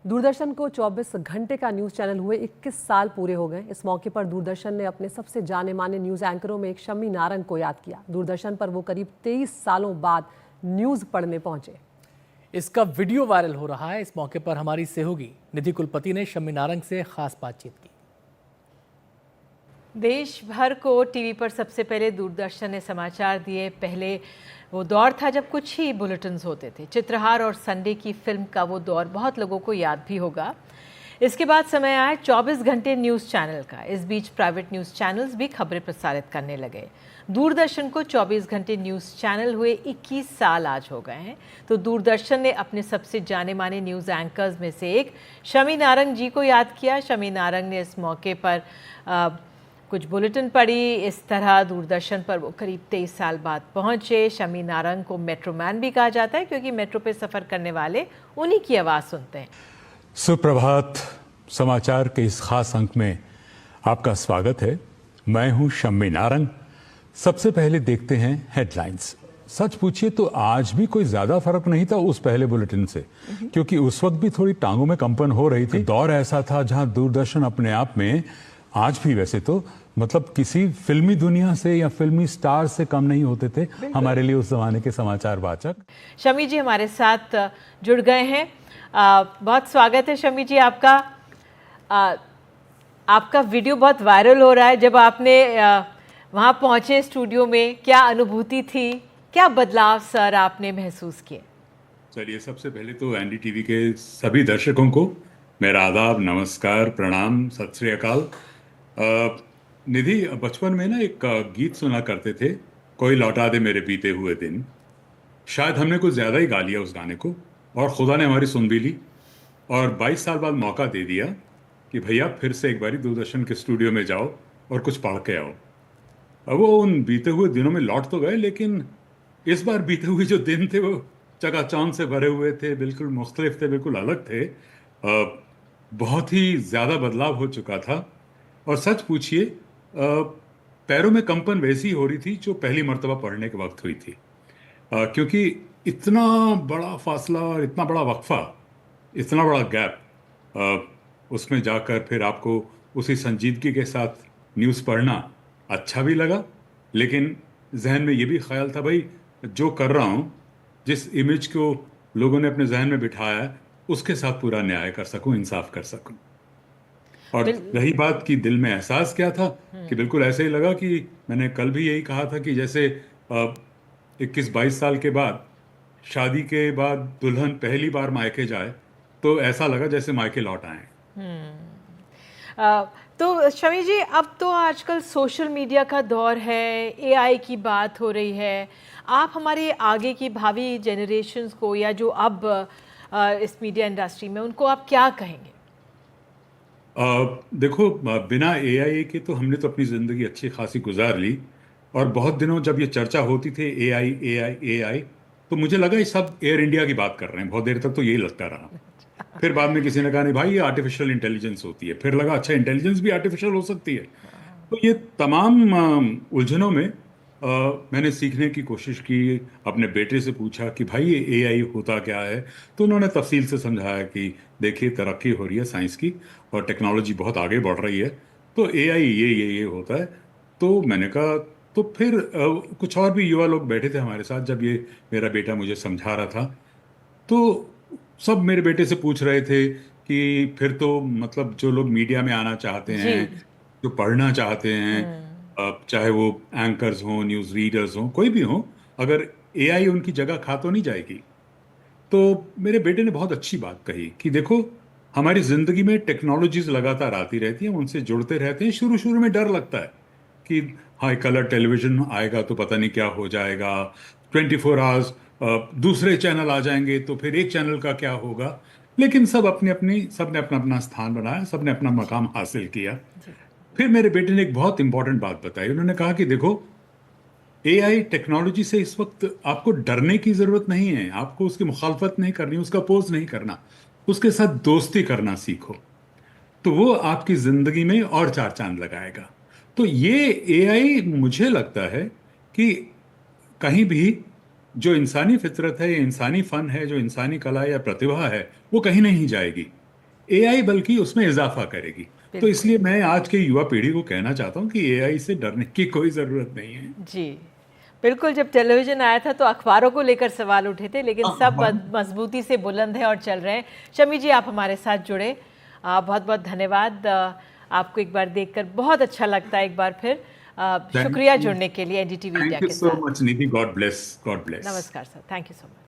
दूरदर्शन को 24 घंटे का न्यूज़ चैनल हुए 21 साल पूरे हो गए। इस मौके पर दूरदर्शन ने अपने सबसे जाने माने न्यूज़ एंकरों में एक शम्मी नारंग को याद किया। दूरदर्शन पर वो करीब 23 सालों बाद न्यूज़ पढ़ने पहुंचे। इसका वीडियो वायरल हो रहा है। इस मौके पर हमारी सहयोगी निधि कुलपति ने शम्मी नारंग से खास बातचीत की। देश भर को टीवी पर सबसे पहले दूरदर्शन ने समाचार दिए। पहले वो दौर था जब कुछ ही बुलेटिन्स होते थे। चित्रहार और संडे की फिल्म का वो दौर बहुत लोगों को याद भी होगा। इसके बाद समय आया 24 घंटे न्यूज़ चैनल का। इस बीच प्राइवेट न्यूज़ चैनल्स भी खबरें प्रसारित करने लगे। दूरदर्शन को 24 घंटे न्यूज़ चैनल हुए 21 साल आज हो गए हैं। तो दूरदर्शन ने अपने सबसे जाने माने न्यूज़ एंकर्स में से एक शम्मी नारंग जी को याद किया। शम्मी नारंग ने इस मौके पर कुछ बुलेटिन पढ़ी। इस तरह दूरदर्शन पर वो करीब 23 साल बाद पहुंचे। शम्मी नारंग को मेट्रोमैन भी कहा जाता है क्योंकि मेट्रो पे सफ़र करने वाले उन्हीं की आवाज़ सुनते हैं। सुप्रभात। समाचार के इस खास अंक में आपका स्वागत है। मैं हूं शम्मी नारंग। सबसे पहले देखते हैं हेडलाइंस। सच पूछिए तो आज भी कोई ज्यादा फर्क नहीं था उस पहले बुलेटिन से, क्योंकि उस वक्त भी थोड़ी टांगों में कंपन हो रही थी। दौर ऐसा था जहां दूरदर्शन अपने आप में, आज भी वैसे तो मतलब किसी फिल्मी दुनिया से या फिल्मी स्टार से कम नहीं होते थे हमारे लिए उस जमाने के समाचार वाचक। शम्मी जी हमारे साथ जुड़ गए हैं। बहुत स्वागत है शम्मी जी आपका। आपका वीडियो बहुत वायरल हो रहा है। जब आपने वहाँ पहुँचे स्टूडियो में, क्या अनुभूति थी, क्या बदलाव सर आपने महसूस किए? चलिए, सबसे पहले तो एनडीटीवी के सभी दर्शकों को मेरा आदाब, नमस्कार, प्रणाम, सत श्री अकाल। निधि, बचपन में ना एक गीत सुना करते थे, कोई लौटा दे मेरे बीते हुए दिन। शायद हमने कुछ ज़्यादा ही गा लिया उस गाने को और खुदा ने हमारी सुन भी ली और 22 साल बाद मौका दे दिया कि भैया फिर से एक बारी दूरदर्शन के स्टूडियो में जाओ और कुछ पढ़ के आओ। अब वो उन बीते हुए दिनों में लौट तो गए, लेकिन इस बार बीते हुए जो दिन थे वो चकाचौंध से भरे हुए थे, बिल्कुल मुख्तलिफ थे, बिल्कुल अलग थे। बहुत ही ज़्यादा बदलाव हो चुका था और सच पूछिए पैरों में कंपन वैसी हो रही थी जो पहली मर्तबा पढ़ने के वक्त हुई थी, क्योंकि इतना बड़ा फासला और इतना बड़ा वक्फा, इतना बड़ा गैप, उसमें जाकर फिर आपको उसी संजीदगी के साथ न्यूज़ पढ़ना अच्छा भी लगा, लेकिन जहन में ये भी ख्याल था भाई जो कर रहा हूँ, जिस इमेज को लोगों ने अपने जहन में बिठाया है उसके साथ पूरा न्याय कर सकूं, इंसाफ कर सकूं। और रही बात कि दिल में एहसास क्या था, कि बिल्कुल ऐसे ही लगा कि मैंने कल भी यही कहा था कि जैसे 21-22 साल के बाद, शादी के बाद दुल्हन पहली बार मायके जाए तो ऐसा लगा जैसे मायके लौट आए। तो शम्मी जी, अब तो आजकल सोशल मीडिया का दौर है, एआई की बात हो रही है। आप हमारे आगे की भावी जनरेशन्स को या जो अब इस मीडिया इंडस्ट्री में, उनको आप क्या कहेंगे? देखो, बिना एआई के तो हमने तो अपनी ज़िंदगी अच्छी खासी गुजार ली और बहुत दिनों जब ये चर्चा होती थी एआई एआई एआई, तो मुझे लगा ये सब एयर इंडिया की बात कर रहे हैं। बहुत देर तक तो यही लगता रहा। फिर बाद में किसी ने कहा नहीं भाई ये आर्टिफिशियल इंटेलिजेंस होती है। फिर लगा अच्छा, इंटेलिजेंस भी आर्टिफिशियल हो सकती है। तो ये तमाम उलझनों में मैंने सीखने की कोशिश की। अपने बेटे से पूछा कि भाई ये एआई होता क्या है, तो उन्होंने तफसील से समझाया कि देखिए तरक्की हो रही है साइंस की और टेक्नोलॉजी बहुत आगे बढ़ रही है, तो एआई ये होता है। तो मैंने कहा, तो फिर कुछ और भी युवा लोग बैठे थे हमारे साथ जब ये मेरा बेटा मुझे समझा रहा था, तो सब मेरे बेटे से पूछ रहे थे कि फिर तो मतलब जो लोग मीडिया में आना चाहते हैं, जो पढ़ना चाहते हैं, चाहे वो एंकर्स हों, न्यूज़ रीडर्स हों, कोई भी हों, अगर एआई उनकी जगह खा तो नहीं जाएगी। तो मेरे बेटे ने बहुत अच्छी बात कही कि देखो, हमारी ज़िंदगी में टेक्नोलॉजीज लगातार आती रहती हैं, उनसे जुड़ते रहते हैं। शुरू शुरू में डर लगता है कि हाँ, कलर टेलीविज़न आएगा तो पता नहीं क्या हो जाएगा, 24 आवर्स दूसरे चैनल आ जाएंगे तो फिर एक चैनल का क्या होगा। लेकिन सब ने अपना अपना स्थान बनाया, सब ने अपना मकाम हासिल किया। फिर मेरे बेटे ने एक बहुत इंपॉर्टेंट बात बताई। उन्होंने कहा कि देखो, एआई टेक्नोलॉजी से इस वक्त आपको डरने की ज़रूरत नहीं है, आपको उसकी मुखालफत नहीं करनी, उसका अपोज नहीं करना, उसके साथ दोस्ती करना सीखो, तो वो आपकी ज़िंदगी में और चार चांद लगाएगा। तो ये एआई, मुझे लगता है कि कहीं भी जो इंसानी फितरत है, इंसानी फ़न है, जो इंसानी कला या प्रतिभा है, वो कहीं नहीं जाएगी। एआई बल्कि उसमें इजाफा करेगी। तो इसलिए मैं आज के युवा पीढ़ी को कहना चाहता हूँ कि एआई से डरने की कोई जरूरत नहीं है। जी बिल्कुल, जब टेलीविजन आया था तो अखबारों को लेकर सवाल उठे थे, लेकिन सब मजबूती से बुलंद है और चल रहे हैं। शमी जी, आप हमारे साथ जुड़े, बहुत बहुत धन्यवाद। आपको एक बार देखकर बहुत अच्छा लगता है, एक बार फिर शुक्रिया जुड़ने के लिए एनडीटीवी इंडिया के साथ। Thank you so much Nidhi, God bless, God bless. नमस्कार sir, thank you so much.